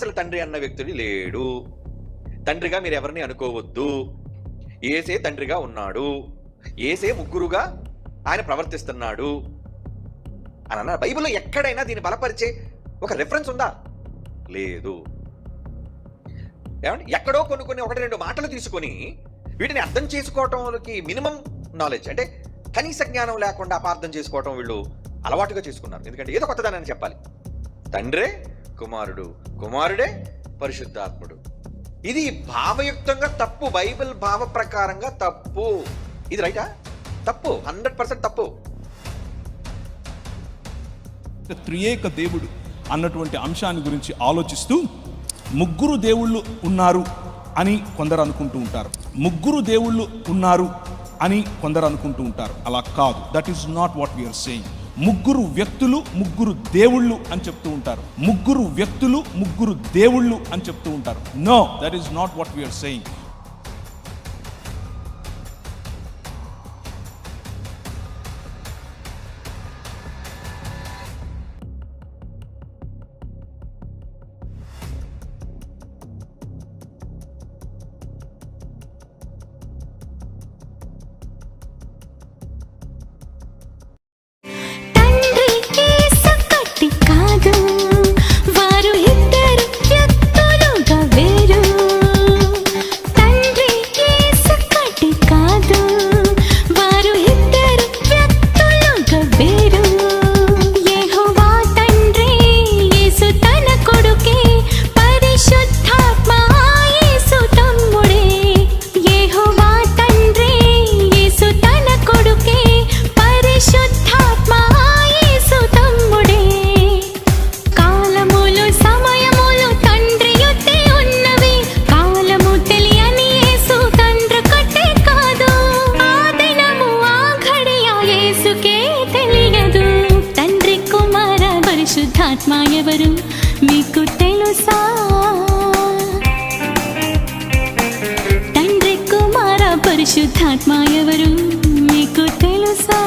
అసలు తండ్రి అన్న వ్యక్తుడు లేడు. తండ్రిగా మీరు ఎవరిని అనుకోవద్దు. యేసే తండ్రిగా ఉన్నాడు, యేసే ముగ్గురుగా ఆయన ప్రవర్తిస్తున్నాడు అని అన్నారు. బైబిల్లో ఎక్కడైనా దీన్ని బలపరిచే ఒక రిఫరెన్స్ ఉందా? లేదు. ఏమంటే ఎక్కడో కొన్ని 1-2 మాటలు తీసుకొని వీటిని అర్థం చేసుకోవటంకి మినిమం నాలెడ్జ్, అంటే కనీస జ్ఞానం లేకుండా అపార్థం చేసుకోవటం వీళ్ళు అలవాటుగా చేసుకున్నారు. ఎందుకంటే ఏదో కొత్తదానని చెప్పాలి. తండ్రే కుమారుడు, కుమారుడే పరిశుద్ధాత్ముడు. ఇది భావయుక్తంగా తప్పు, బైబిల్ భావ ప్రకారంగా తప్పు. ఇది రైటా? తప్పు, 100% తప్పు. త్రియేక దేవుడు అన్నటువంటి అంశాన్ని గురించి ఆలోచిస్తూ ముగ్గురు దేవుళ్ళు ఉన్నారు అని కొందరు అనుకుంటూ ఉంటారు. ముగ్గురు దేవుళ్ళు ఉన్నారు అని కొందరు అనుకుంటూ ఉంటారు. అలా కాదు. That is not what we are saying. ముగ్గురు వ్యక్తులు, ముగ్గురు దేవుళ్ళు అని చెప్తూ ఉంటారు. ముగ్గురు వ్యక్తులు, ముగ్గురు దేవుళ్ళు అని చెప్తూ ఉంటారు. No, that is not what we are saying. పరిశుద్ధాత్మ ఎవరు మీకు తెలుసా? తండ్రి కుమార పరిశుద్ధాత్మ ఎవరు మీకు తెలుసా?